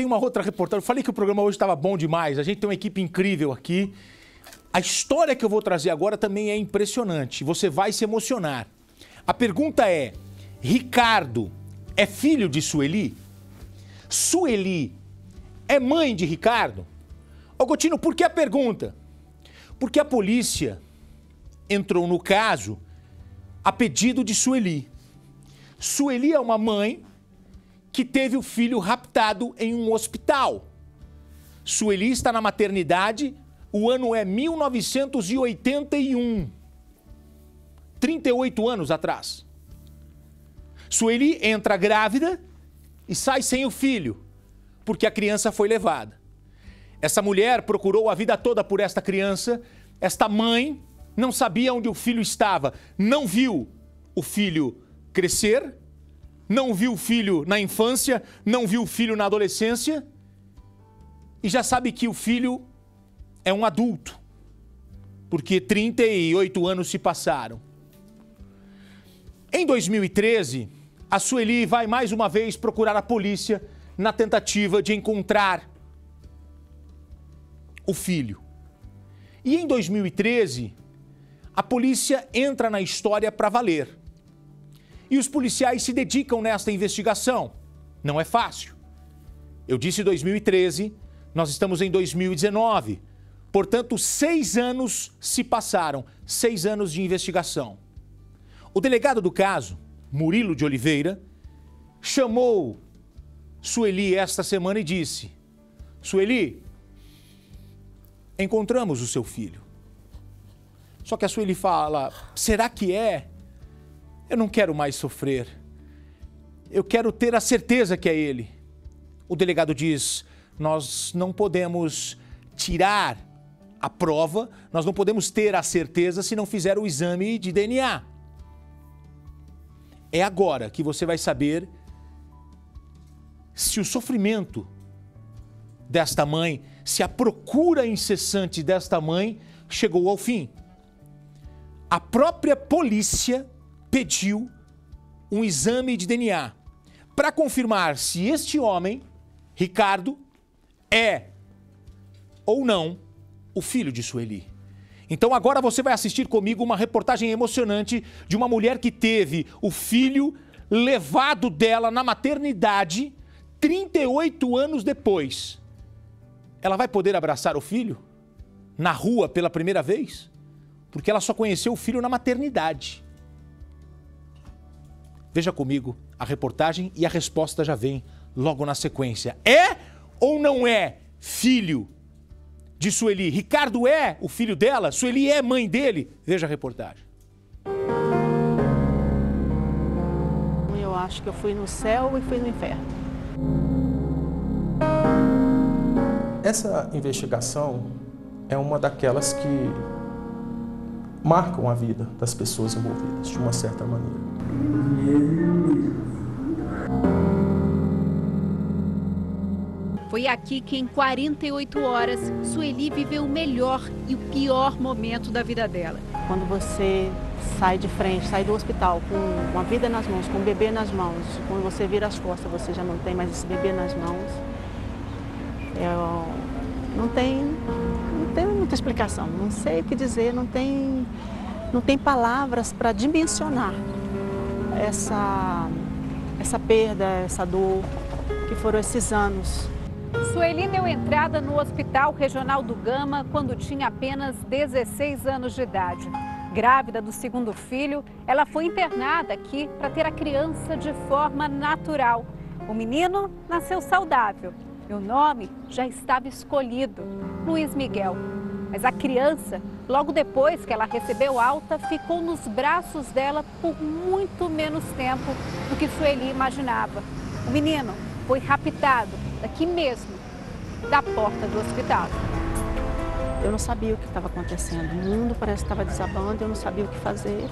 Tem uma outra reportagem. Eu falei que o programa hoje estava bom demais. A gente tem uma equipe incrível aqui. A história que eu vou trazer agora também é impressionante. Você vai se emocionar. A pergunta é: Ricardo é filho de Sueli? Sueli é mãe de Ricardo? Ô Gotino, por que a pergunta? Porque a polícia entrou no caso a pedido de Sueli. Sueli é uma mãe que teve o filho raptado em um hospital. Sueli está na maternidade, o ano é 1981. 38 anos atrás. Sueli entra grávida e sai sem o filho, porque a criança foi levada. Essa mulher procurou a vida toda por esta criança. Esta mãe não sabia onde o filho estava, não viu o filho crescer, não viu o filho na infância, não viu o filho na adolescência e já sabe que o filho é um adulto, porque 38 anos se passaram. Em 2013, a Sueli vai mais uma vez procurar a polícia na tentativa de encontrar o filho. E em 2013, a polícia entra na história para valer. E os policiais se dedicam nesta investigação. Não é fácil. Eu disse 2013, nós estamos em 2019. Portanto, 6 anos se passaram, 6 anos de investigação. O delegado do caso, Murilo de Oliveira, chamou Sueli esta semana e disse: Sueli, encontramos o seu filho. Só que a Sueli fala: será que é? Eu não quero mais sofrer. Eu quero ter a certeza que é ele. O delegado diz: nós não podemos tirar a prova, nós não podemos ter a certeza se não fizer o exame de DNA. É agora que você vai saber se o sofrimento desta mãe, se a procura incessante desta mãe chegou ao fim. A própria polícia pediu um exame de DNA para confirmar se este homem, Ricardo, é ou não o filho de Sueli. Então agora você vai assistir comigo uma reportagem emocionante de uma mulher que teve o filho levado dela na maternidade 38 anos depois. Ela vai poder abraçar o filho na rua pela primeira vez? Porque ela só conheceu o filho na maternidade. Veja comigo a reportagem e a resposta já vem logo na sequência. É ou não é filho de Sueli? Ricardo é o filho dela? Sueli é mãe dele? Veja a reportagem. Eu acho que eu fui no céu e fui no inferno. Essa investigação é uma daquelas que marcam a vida das pessoas envolvidas, de uma certa maneira. Foi aqui que em 48 horas, Sueli viveu o melhor e o pior momento da vida dela. Quando você sai de frente, sai do hospital com a vida nas mãos, com o bebê nas mãos, quando você vira as costas, você já não tem mais esse bebê nas mãos. Não tem muita explicação, não sei o que dizer, não tem palavras para dimensionar essa perda, essa dor que foram esses anos. Sueli deu entrada no Hospital Regional do Gama quando tinha apenas 16 anos de idade. Grávida do segundo filho, ela foi internada aqui para ter a criança de forma natural. O menino nasceu saudável e o nome já estava escolhido, Luiz Miguel. Mas a criança, logo depois que ela recebeu alta, ficou nos braços dela por muito menos tempo do que Sueli imaginava. O menino foi raptado daqui mesmo, da porta do hospital. Eu não sabia o que estava acontecendo. O mundo parece que estava desabando, eu não sabia o que fazer.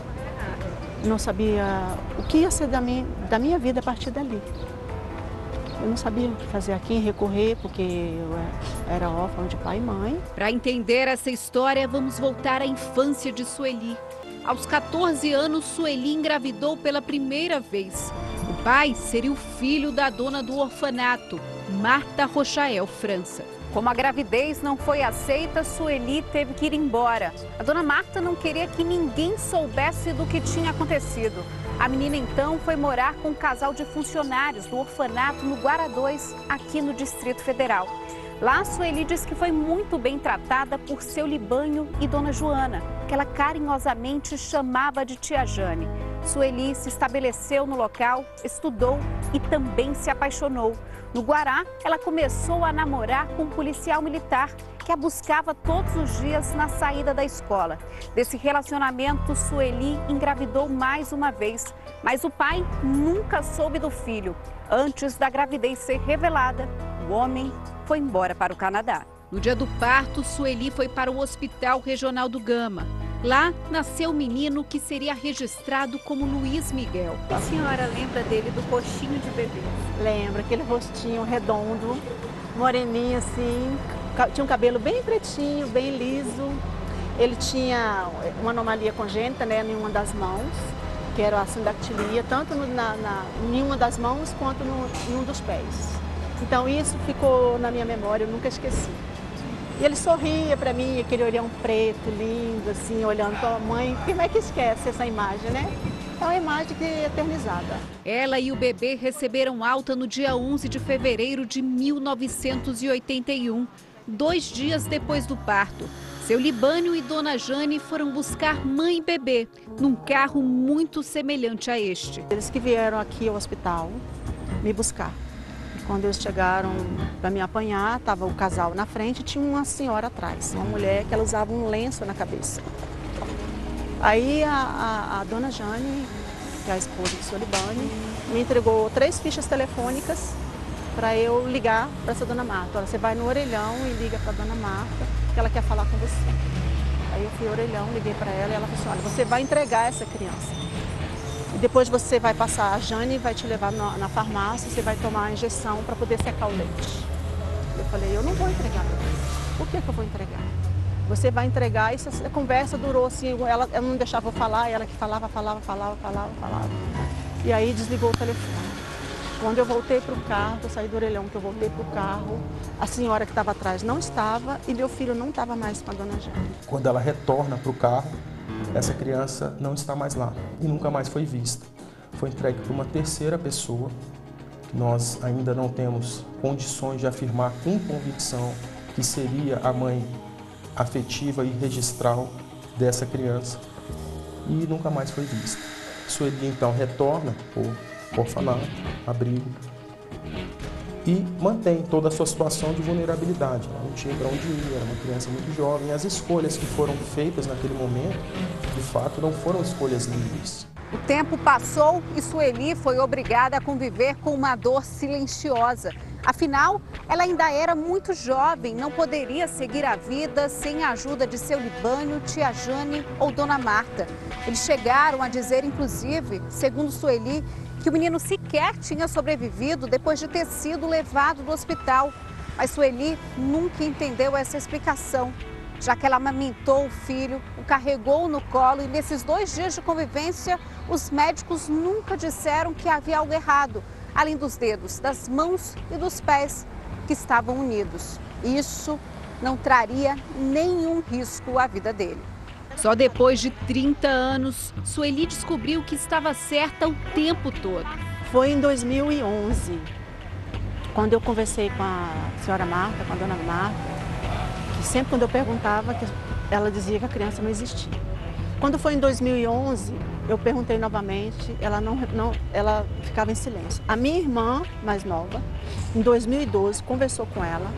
Eu não sabia o que ia ser da minha vida a partir dali. Eu não sabia o que fazer aqui, recorrer, porque eu era órfã de pai e mãe. Para entender essa história, vamos voltar à infância de Sueli. Aos 14 anos, Sueli engravidou pela primeira vez. O pai seria o filho da dona do orfanato. Marta Rochael França. Como a gravidez não foi aceita, Sueli teve que ir embora. A dona Marta não queria que ninguém soubesse do que tinha acontecido. A menina então foi morar com um casal de funcionários do orfanato no Guará 2, aqui no Distrito Federal. Lá, Sueli diz que foi muito bem tratada por seu Libânio e dona Joana, que ela carinhosamente chamava de tia Jane. Sueli se estabeleceu no local, estudou e também se apaixonou. No Guará, ela começou a namorar com um policial militar que a buscava todos os dias na saída da escola. Desse relacionamento, Sueli engravidou mais uma vez, mas o pai nunca soube do filho. Antes da gravidez ser revelada, o homem foi embora para o Canadá. No dia do parto, Sueli foi para o Hospital Regional do Gama. Lá nasceu o menino que seria registrado como Luiz Miguel. A senhora lembra dele do rostinho de bebê? Lembro, aquele rostinho redondo, moreninho assim, tinha um cabelo bem pretinho, bem liso. Ele tinha uma anomalia congênita, né, em uma das mãos, que era a sindactilia, tanto em uma das mãos quanto em um dos pés. Então isso ficou na minha memória, eu nunca esqueci. E ele sorria para mim, aquele olhão preto, lindo, assim, olhando para a mãe. Como é que esquece essa imagem, né? É uma imagem que é eternizada. Ela e o bebê receberam alta no dia 11 de fevereiro de 1981, 2 dias depois do parto. Seu Libânio e dona Jane foram buscar mãe e bebê num carro muito semelhante a este. Eles que vieram aqui ao hospital me buscar. Quando eles chegaram para me apanhar, estava o casal na frente e tinha uma senhora atrás, uma mulher que ela usava um lenço na cabeça. Aí a dona Jane, que é a esposa do seu Libânio, me entregou 3 fichas telefônicas para eu ligar para essa dona Marta. Olha, você vai no orelhão e liga para a dona Marta, que ela quer falar com você. Aí eu fui ao orelhão, liguei para ela e ela falou assim, olha, você vai entregar essa criança. E depois você vai passar, a Jane vai te levar na farmácia, você vai tomar a injeção para poder secar o leite. Eu falei, eu não vou entregar. Por que eu vou entregar? Você vai entregar, e essa conversa durou assim, ela não deixava eu falar, ela que falava. E aí desligou o telefone. Quando eu voltei para o carro, eu saí do orelhão, que eu voltei para o carro, a senhora que estava atrás não estava e meu filho não estava mais com a dona Jane. Quando ela retorna para o carro, essa criança não está mais lá e nunca mais foi vista. Foi entregue para uma terceira pessoa, que nós ainda não temos condições de afirmar com convicção que seria a mãe afetiva e registral dessa criança, e nunca mais foi vista. Sueli então retorna para o orfanato, abrigo, e mantém toda a sua situação de vulnerabilidade. Ela não tinha para onde ir, era uma criança muito jovem. As escolhas que foram feitas naquele momento, de fato, não foram escolhas livres. O tempo passou e Sueli foi obrigada a conviver com uma dor silenciosa. Afinal, ela ainda era muito jovem, não poderia seguir a vida sem a ajuda de seu Libânio, tia Jane ou dona Marta. Eles chegaram a dizer, inclusive, segundo Sueli, que o menino sequer tinha sobrevivido depois de ter sido levado do hospital. Mas Sueli nunca entendeu essa explicação, já que ela amamentou o filho, o carregou no colo e nesses 2 dias de convivência, os médicos nunca disseram que havia algo errado, além dos dedos, das mãos e dos pés que estavam unidos. Isso não traria nenhum risco à vida dele. Só depois de 30 anos, Sueli descobriu que estava certa o tempo todo. Foi em 2011, quando eu conversei com a senhora Marta, com a dona Marta, que sempre quando eu perguntava, ela dizia que a criança não existia. Quando foi em 2011, eu perguntei novamente, ela ficava em silêncio. A minha irmã mais nova, em 2012, conversou com ela,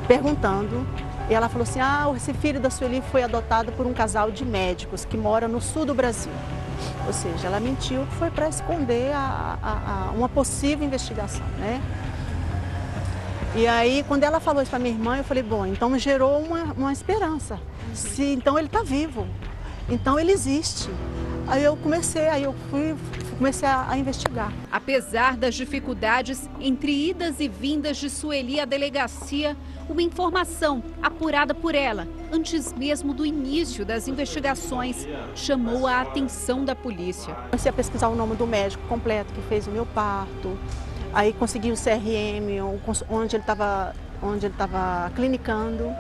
perguntando, e ela falou assim, esse filho da Sueli foi adotado por um casal de médicos que mora no sul do Brasil. Ou seja, ela mentiu, foi para esconder uma possível investigação, né? E aí, quando ela falou isso para minha irmã, eu falei, bom, então gerou uma esperança. Então ele está vivo, então ele existe. Aí eu comecei a investigar. Apesar das dificuldades entre idas e vindas de Sueli à delegacia, uma informação apurada por ela, antes mesmo do início das investigações, chamou a atenção da polícia. Comecei a pesquisar o nome do médico completo que fez o meu parto, Aí consegui o CRM, onde ele estava clinicando,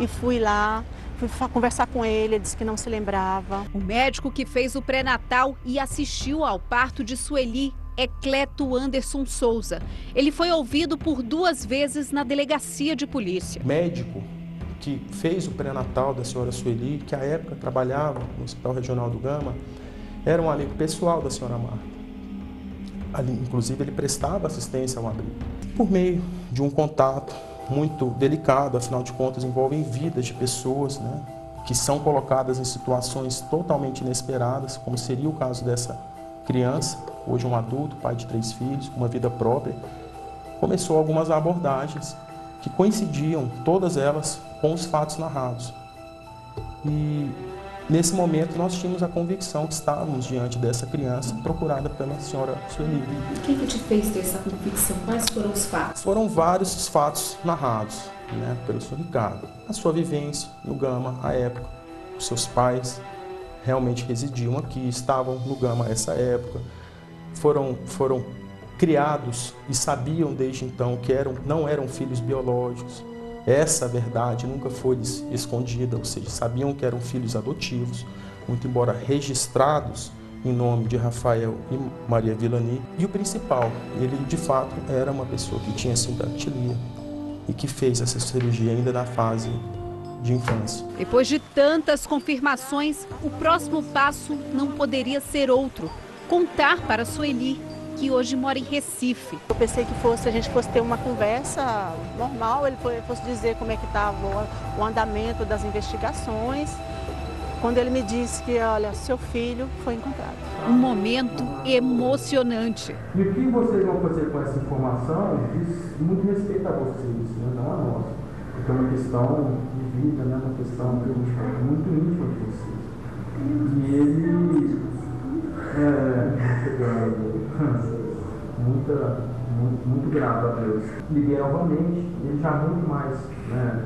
e fui lá, fui conversar com ele, ele disse que não se lembrava. O médico que fez o pré-natal e assistiu ao parto de Sueli é Cleto Anderson Souza. Ele foi ouvido por 2 vezes na delegacia de polícia. Médico que fez o pré-natal da senhora Sueli, que à época trabalhava no Hospital Regional do Gama, era um amigo pessoal da senhora Marta. Ali, inclusive, ele prestava assistência ao abrigo. Por meio de um contato muito delicado, afinal de contas, envolvem vidas de pessoas, né, que são colocadas em situações totalmente inesperadas, como seria o caso dessa criança, hoje um adulto, pai de 3 filhos, uma vida própria. Começou algumas abordagens que coincidiam, todas elas, com os fatos narrados. E nesse momento nós tínhamos a convicção que estávamos diante dessa criança procurada pela senhora Sueli. O que te fez ter essa convicção? Quais foram os fatos? Foram vários os fatos narrados, né, pelo senhor Ricardo. A sua vivência no Gama, à época, os seus pais realmente residiam aqui, estavam no Gama a essa época, foram criados e sabiam desde então que não eram filhos biológicos. Essa verdade nunca foi escondida, ou seja, sabiam que eram filhos adotivos, muito embora registrados em nome de Rafael e Maria Villani. E o principal, ele de fato era uma pessoa que tinha sincratilia e que fez essa cirurgia ainda na fase de infância. Depois de tantas confirmações, o próximo passo não poderia ser outro: contar para Sueli, que hoje mora em Recife. Eu pensei que a gente fosse ter uma conversa normal, ele fosse dizer como é que estava o andamento das investigações, quando ele me disse que, olha, seu filho foi encontrado. Um momento emocionante. E o que vocês vão fazer com essa informação diz muito respeito a vocês, né? Não a nós. Porque é uma questão de vida, né? Uma questão muito íntima de vocês. E ele muito grato a Deus. Liguei novamente, ele já muito mais, né,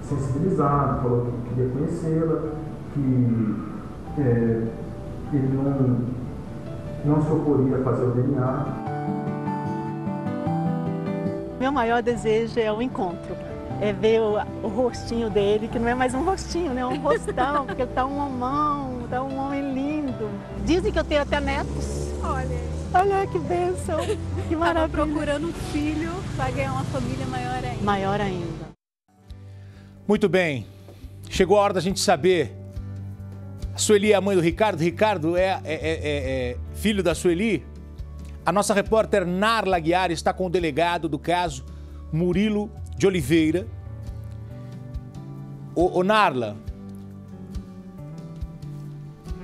sensibilizado, falou que queria conhecê-la, que ele não se oporia a fazer o DNA. Meu maior desejo é o encontro, é ver o rostinho dele, que não é mais um rostinho, né? É um rostão, porque ele está um homão, está um homem lindo. Dizem que eu tenho até netos. Olha que bênção, que maravilha. Estava procurando um filho, vai ganhar uma família maior ainda. Maior ainda. Muito bem, chegou a hora da gente saber. A Sueli é a mãe do Ricardo, Ricardo é filho da Sueli. A nossa repórter Narla Guiar está com o delegado do caso, Murilo de Oliveira. Ô Narla,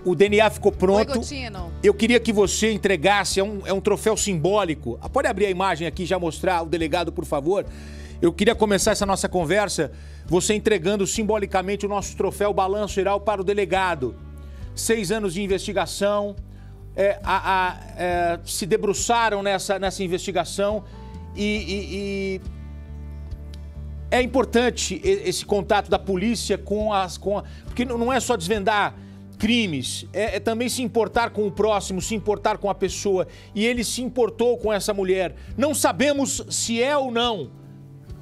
o DNA ficou pronto. Oi, Gotino. Eu queria que você entregasse, é um troféu simbólico. Pode abrir a imagem aqui e já mostrar o delegado, por favor? Eu queria começar essa nossa conversa, você entregando simbolicamente o nosso troféu Balanço Geral para o delegado. 6 anos de investigação, se debruçaram nessa investigação e é importante esse contato da polícia porque não é só desvendar crimes, é também se importar com o próximo, se importar com a pessoa. E ele se importou com essa mulher. Não sabemos se é ou não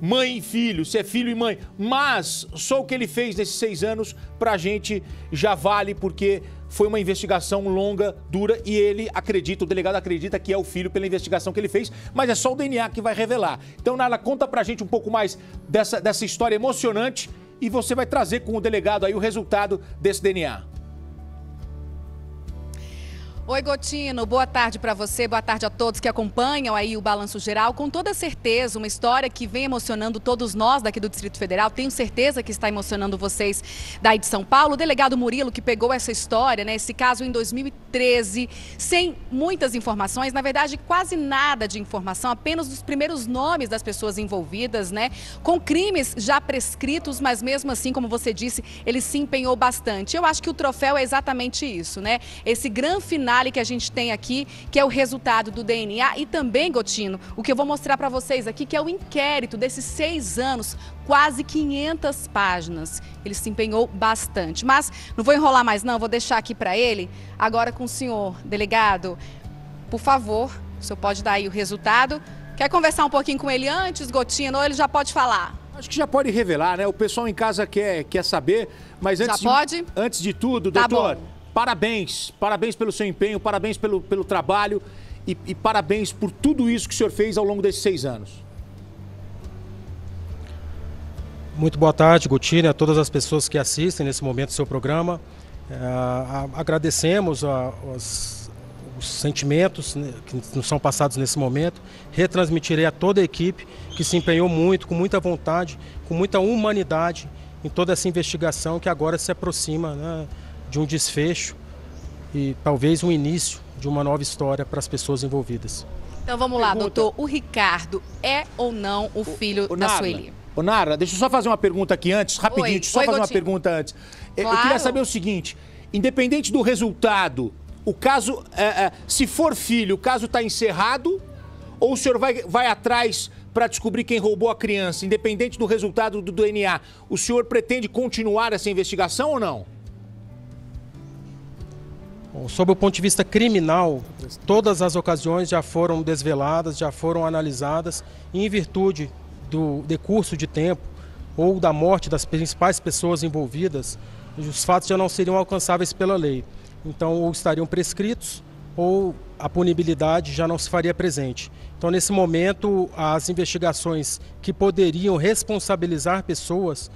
mãe e filho, se é filho e mãe, mas só o que ele fez nesses 6 anos pra gente já vale, porque foi uma investigação longa, dura, e ele acredita, o delegado acredita que é o filho pela investigação que ele fez, mas é só o DNA que vai revelar. Então, Nala, conta pra gente um pouco mais dessa história emocionante e você vai trazer com o delegado aí o resultado desse DNA. Oi, Gotino, boa tarde para você, boa tarde a todos que acompanham aí o Balanço Geral. Com toda certeza, uma história que vem emocionando todos nós daqui do Distrito Federal, tenho certeza que está emocionando vocês daí de São Paulo. O delegado Murilo, que pegou essa história, né, esse caso em 2013, sem muitas informações, na verdade quase nada de informação, apenas os primeiros nomes das pessoas envolvidas, né, com crimes já prescritos, mas mesmo assim, como você disse, ele se empenhou bastante. Eu acho que o troféu é exatamente isso, né, esse grande final que a gente tem aqui, que é o resultado do DNA e também, Gotino, o que eu vou mostrar para vocês aqui, que é o inquérito desses 6 anos, quase 500 páginas. Ele se empenhou bastante, mas não vou enrolar mais não, vou deixar aqui para ele, agora com o senhor delegado. Por favor, O senhor pode dar aí o resultado. Quer conversar um pouquinho com ele antes, Gotino, ou ele já pode falar? Acho que já pode revelar, né? O pessoal em casa quer saber, mas antes de tudo, tá, doutor, bom. Parabéns pelo seu empenho, parabéns pelo trabalho e parabéns por tudo isso que o senhor fez ao longo desses 6 anos. Muito boa tarde, Gotino, a todas as pessoas que assistem nesse momento do seu programa. Agradecemos os sentimentos que nos são passados nesse momento. Retransmitirei a toda a equipe que se empenhou muito, com muita vontade, com muita humanidade em toda essa investigação que agora se aproxima, né, de um desfecho e talvez um início de uma nova história para as pessoas envolvidas. Então vamos lá, doutor. O Ricardo é ou não o filho da Sueli? Ô, Nara, deixa eu só fazer uma pergunta aqui antes, rapidinho, deixa eu só fazer uma pergunta antes. Claro. Eu queria saber o seguinte, independente do resultado, o caso, se for filho, o caso está encerrado ou o senhor vai atrás para descobrir quem roubou a criança, independente do resultado do DNA? O senhor pretende continuar essa investigação ou não? Bom, sob o ponto de vista criminal, todas as ocasiões já foram desveladas, já foram analisadas e em virtude do decurso de tempo ou da morte das principais pessoas envolvidas, os fatos já não seriam alcançáveis pela lei. Então, ou estariam prescritos ou a punibilidade já não se faria presente. Então, nesse momento, as investigações que poderiam responsabilizar pessoas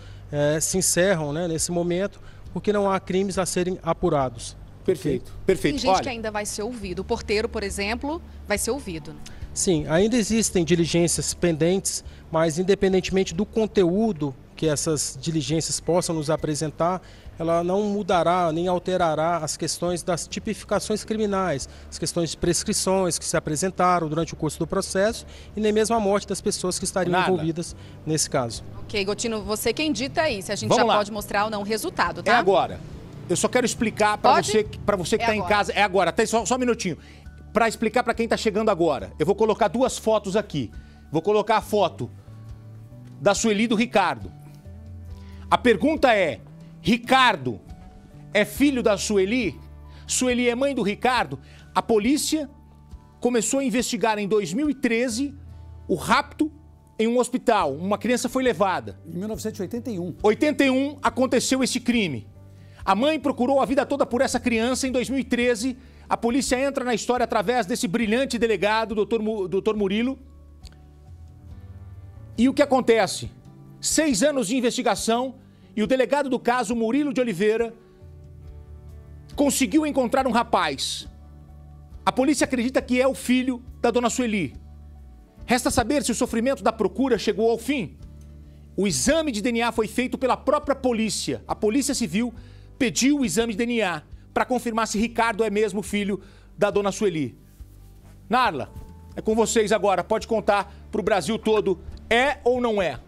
se encerram, né, nesse momento, porque não há crimes a serem apurados. Perfeito, perfeito. Tem gente que ainda vai ser ouvido. O porteiro, por exemplo, vai ser ouvido. Sim, ainda existem diligências pendentes, mas independentemente do conteúdo que essas diligências possam nos apresentar, ela não mudará nem alterará as questões das tipificações criminais, as questões de prescrições que se apresentaram durante o curso do processo e nem mesmo a morte das pessoas que estariam envolvidas nesse caso. Ok, Gotino, você quem dita aí, se a gente já pode mostrar ou não o resultado, tá? É agora. Eu só quero explicar para você que está em casa. É agora, até só um minutinho. Para explicar para quem está chegando agora, eu vou colocar 2 fotos aqui. Vou colocar a foto da Sueli e do Ricardo. A pergunta é: Ricardo é filho da Sueli? Sueli é mãe do Ricardo? A polícia começou a investigar em 2013 o rapto em um hospital. Uma criança foi levada. Em 1981. 81 aconteceu esse crime. A mãe procurou a vida toda por essa criança. Em 2013, a polícia entra na história através desse brilhante delegado, doutor Murilo. E o que acontece? 6 anos de investigação e o delegado do caso, Murilo de Oliveira, conseguiu encontrar um rapaz. A polícia acredita que é o filho da dona Sueli. Resta saber se o sofrimento da procura chegou ao fim. O exame de DNA foi feito pela própria polícia. A Polícia Civil pediu o exame de DNA para confirmar se Ricardo é mesmo filho da dona Sueli. Narla, é com vocês agora. Pode contar para o Brasil todo, é ou não é?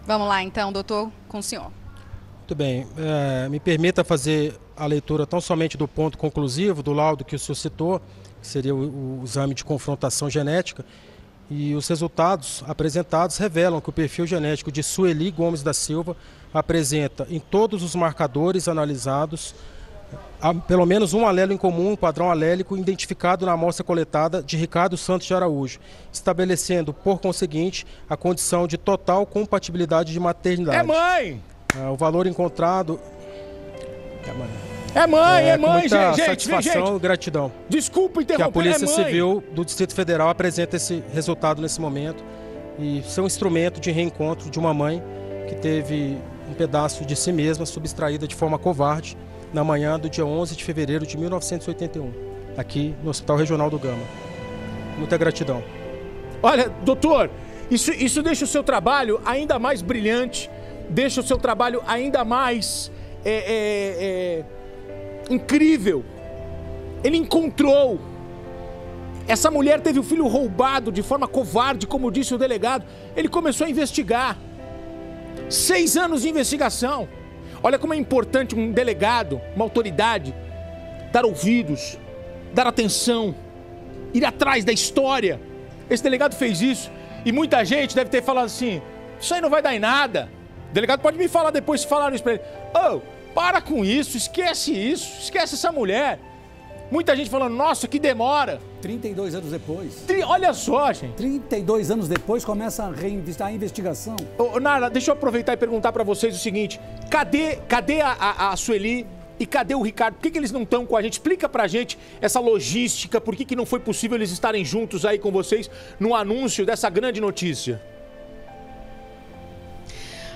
Vamos lá então, doutor, com o senhor. Muito bem. Me permita fazer a leitura tão somente do ponto conclusivo, do laudo que o senhor citou, que seria o exame de confrontação genética. E os resultados apresentados revelam que o perfil genético de Sueli Gomes da Silva apresenta em todos os marcadores analisados pelo menos um alelo em comum, um padrão alélico identificado na amostra coletada de Ricardo Santos de Araújo, estabelecendo, por conseguinte, a condição de total compatibilidade de maternidade. É mãe! O valor encontrado... É mãe, muita gente, satisfação e gratidão. Desculpa interromper, que a Polícia Civil do Distrito Federal apresenta esse resultado nesse momento e ser um instrumento de reencontro de uma mãe que teve um pedaço de si mesma subtraída de forma covarde na manhã do dia 11 de fevereiro de 1981, aqui no Hospital Regional do Gama. Muita gratidão. Olha, doutor, isso deixa o seu trabalho ainda mais brilhante, deixa o seu trabalho ainda mais incrível. Ele encontrou. Essa mulher teve o filho roubado de forma covarde, como disse o delegado. Ele começou a investigar. 6 anos de investigação. Olha como é importante um delegado, uma autoridade, dar ouvidos, dar atenção, ir atrás da história. Esse delegado fez isso e muita gente deve ter falado assim: isso aí não vai dar em nada. O delegado pode me falar depois se falaram isso pra ele. Para com isso, esquece essa mulher. Muita gente falando, nossa, que demora. 32 anos depois. Olha só, gente. 32 anos depois começa a investigação. Ô, Nara, deixa eu aproveitar e perguntar pra vocês o seguinte. Cadê a Sueli e cadê o Ricardo? Por que eles não estão com a gente? Explica pra gente essa logística, por que não foi possível eles estarem juntos aí com vocês no anúncio dessa grande notícia?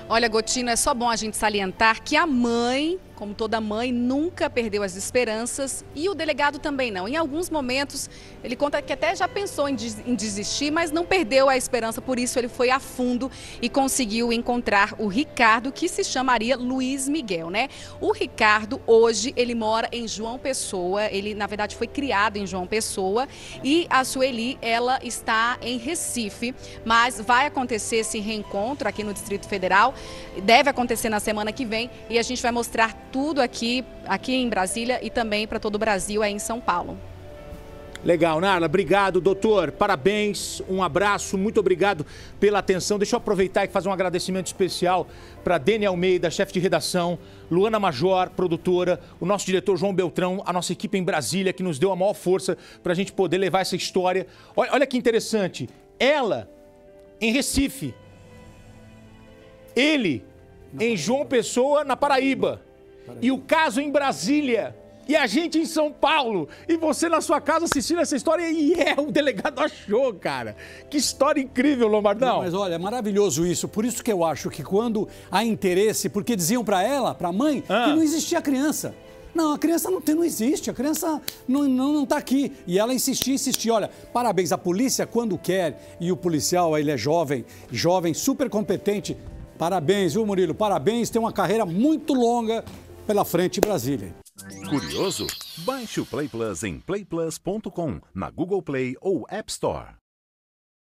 Olha, Gotino, é só bom a gente salientar que a mãe, como toda mãe, nunca perdeu as esperanças e o delegado também não. Em alguns momentos, ele conta que até já pensou em desistir, mas não perdeu a esperança, por isso ele foi a fundo e conseguiu encontrar o Ricardo, que se chamaria Luiz Miguel, né? O Ricardo, hoje, ele mora em João Pessoa, ele, na verdade, foi criado em João Pessoa, e a Sueli, ela está em Recife, mas vai acontecer esse reencontro aqui no Distrito Federal, deve acontecer na semana que vem, e a gente vai mostrar tudo aqui em Brasília e também para todo o Brasil, aí em São Paulo. Legal, Nara, obrigado, doutor, parabéns, um abraço, muito obrigado pela atenção. Deixa eu aproveitar e fazer um agradecimento especial para Dene Almeida, chefe de redação, Luana Major, produtora, o nosso diretor João Beltrão, a nossa equipe em Brasília, que nos deu a maior força para a gente poder levar essa história. Olha que interessante, ela em Recife, ele em João Pessoa, na Paraíba. E o caso em Brasília. E a gente em São Paulo. E você na sua casa assistindo essa história. E o delegado achou, cara. Que história incrível, Lombardão. Não, mas olha, é maravilhoso isso. Por isso que eu acho que quando há interesse... Porque diziam pra ela, pra mãe, que não existia criança. Não, a criança não existe, a criança não tá aqui. E ela insistia. Olha, parabéns, a polícia quando quer, e o policial, ele é jovem, super competente. Parabéns, viu, Murilo? Parabéns, tem uma carreira muito longa pela frente em Brasília. Curioso? Baixe o Play Plus em playplus.com, na Google Play ou App Store.